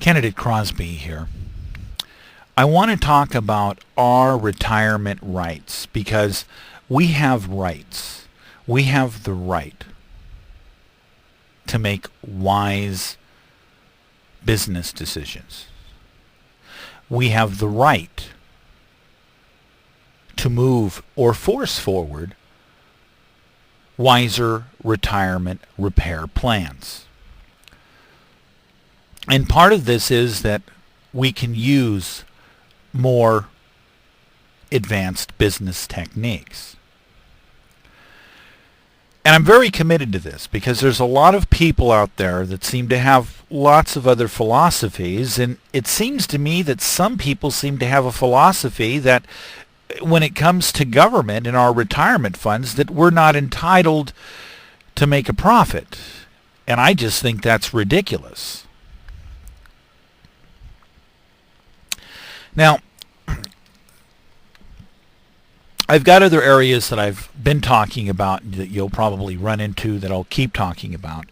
Candidate Crosby here. I want to talk about our retirement rights because we have rights. We have the right to make wise business decisions. We have the right to move or force forward wiser retirement repair plans. And part of this is that we can use more advanced business techniques. And I'm very committed to this because there's a lot of people out there that seem to have lots of other philosophies, and it seems to me that some people seem to have a philosophy that when it comes to government and our retirement funds that we're not entitled to make a profit. And I just think that's ridiculous. Now, I've got other areas that I've been talking about that you'll probably run into that I'll keep talking about,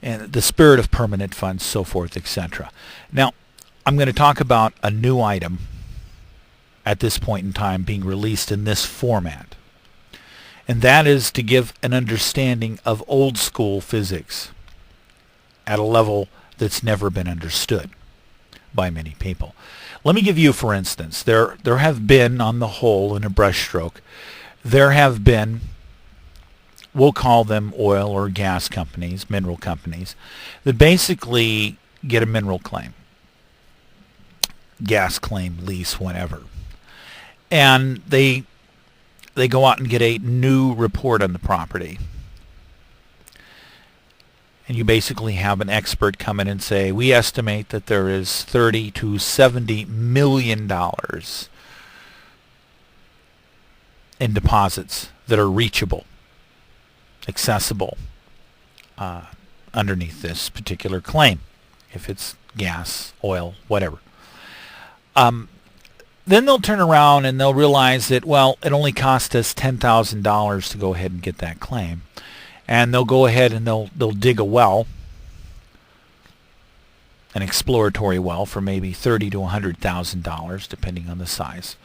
and the spirit of permanent funds, so forth, etc. Now, I'm going to talk about a new item at this point in time being released in this format, and that is to give an understanding of old school physics at a level that's never been understood by many people. Let me give you, for instance, there have been, on the whole, in a brushstroke, there have been, we'll call them oil or gas companies, mineral companies, that basically get a mineral claim, gas claim, lease, whatever. And they go out and get a new report on the property. And you basically have an expert come in and say, we estimate that there is $30 to $70 million in deposits that are reachable, accessible underneath this particular claim, if it's gas, oil, whatever. Then they'll turn around and they'll realize that, well, it only cost us $10,000 to go ahead and get that claim. And they'll go ahead and they'll dig a well, an exploratory well, for maybe $30,000 to $100,000, depending on the size.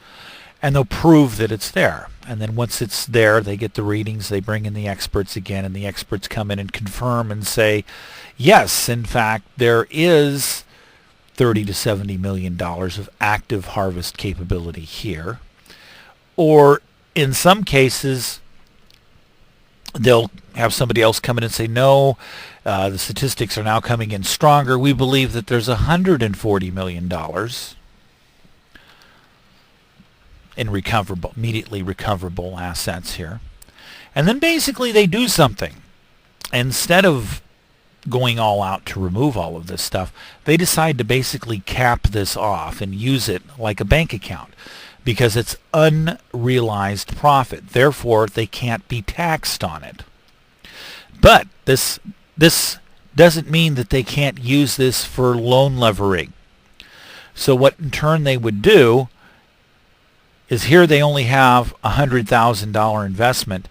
And they'll prove that it's there. And then once it's there, they get the readings, they bring in the experts again, and the experts come in and confirm and say, yes, in fact, there is $30 to $70 million of active harvest capability here. Or in some cases, they'll have somebody else come in and say, no, the statistics are now coming in stronger. We believe that there's $140 million in recoverable, immediately recoverable assets here. And then basically they do something. Instead of going all out to remove all of this stuff, they decide to basically cap this off and use it like a bank account, because it's unrealized profit. Therefore, they can't be taxed on it. But this doesn't mean that they can't use this for loan levering. So what in turn they would do is, here they only have a $100,000 investment,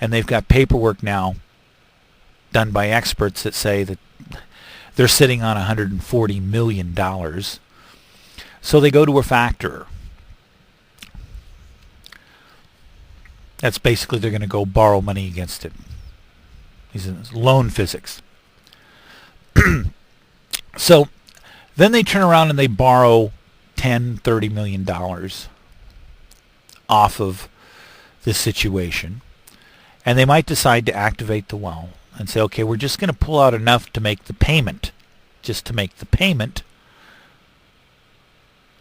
and they've got paperwork now done by experts that say that they're sitting on $140 million. So they go to a factorer. That's basically, they're going to go borrow money against it. These are loan physics. So then they turn around and they borrow $10, $30 million off of this situation. And they might decide to activate the well and say, okay, we're just going to pull out enough to make the payment, just to make the payment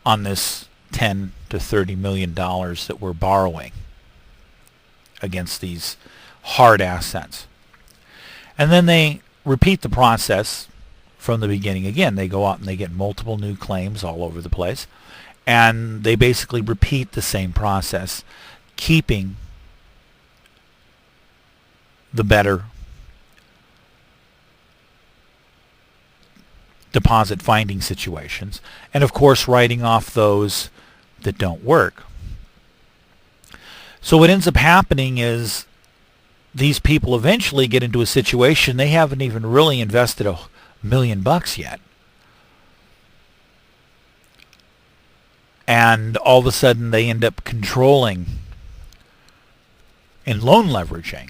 on this $10 to $30 million that we're borrowing against these hard assets. And then they repeat the process from the beginning again. They go out and they get multiple new claims all over the place, and they basically repeat the same process, keeping the better deposit finding situations, and of course writing off those that don't work. So what ends up happening is these people eventually get into a situation they haven't even really invested $1 million yet. and all of a sudden they end up controlling and loan leveraging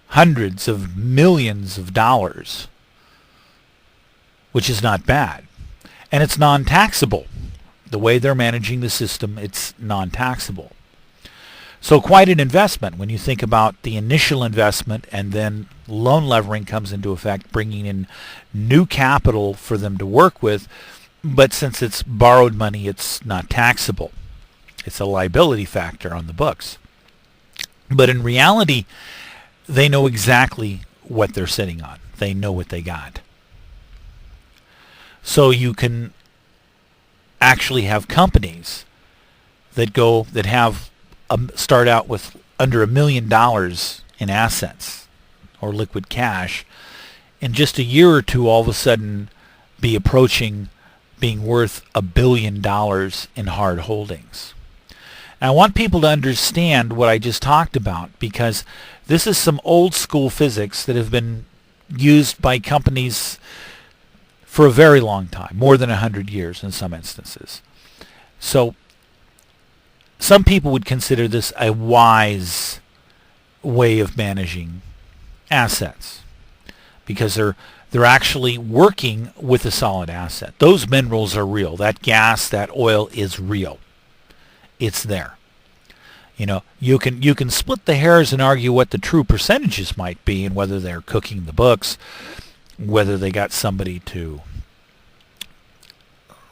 hundreds of millions of dollars, which is not bad. And it's non-taxable. The way they're managing the system, it's non-taxable. So quite an investment when you think about the initial investment, and then loan levering comes into effect, bringing in new capital for them to work with. But since it's borrowed money, it's not taxable. It's a liability factor on the books. But in reality, they know exactly what they're sitting on. They know what they got. So you can actually have companies that have start out with under $1 million in assets or liquid cash, in just a year or two all of a sudden be approaching being worth $1 billion in hard holdings. And I want people to understand what I just talked about, because this is some old school physics that have been used by companies for a very long time, more than 100 years in some instances. So some people would consider this a wise way of managing assets, because they're actually working with a solid asset. Those minerals are real. That gas, that oil is real. It's there. You can split the hairs and argue what the true percentages might be and whether they're cooking the books, whether they got somebody to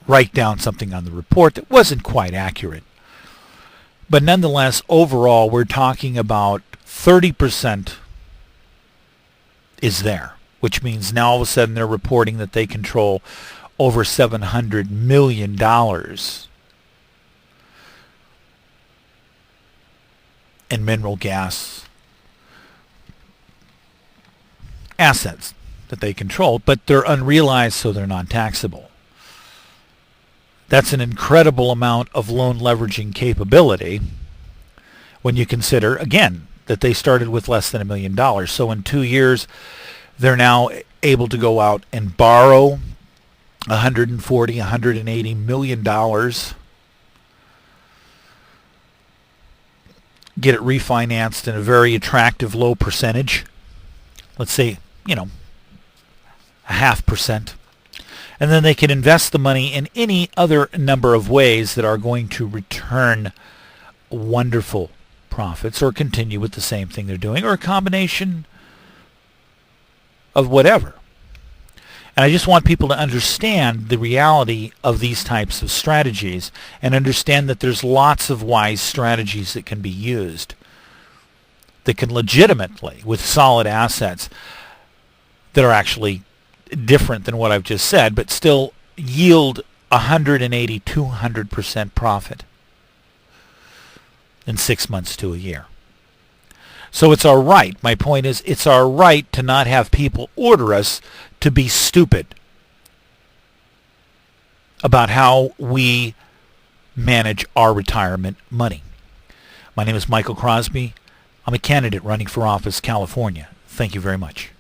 write down something on the report that wasn't quite accurate. But nonetheless, overall, we're talking about 30% is there, which means now all of a sudden they're reporting that they control over $700 million in mineral gas assets that they control, but they're unrealized, so they're non-taxable. That's an incredible amount of loan leveraging capability when you consider, again, that they started with less than $1 million. So in 2 years, they're now able to go out and borrow $140, $180 million, get it refinanced in a very attractive low percentage. Let's say, 0.5%. And then they can invest the money in any other number of ways that are going to return wonderful profits, or continue with the same thing they're doing, or a combination of whatever. And I just want people to understand the reality of these types of strategies, and understand that there's lots of wise strategies that can be used that can legitimately, with solid assets that are actually different than what I've just said, but still yield 180, 200% profit in 6 months to a year. So it's our right. My point is, it's our right to not have people order us to be stupid about how we manage our retirement money. My name is Michael Crosby. I'm a candidate running for office, California. Thank you very much.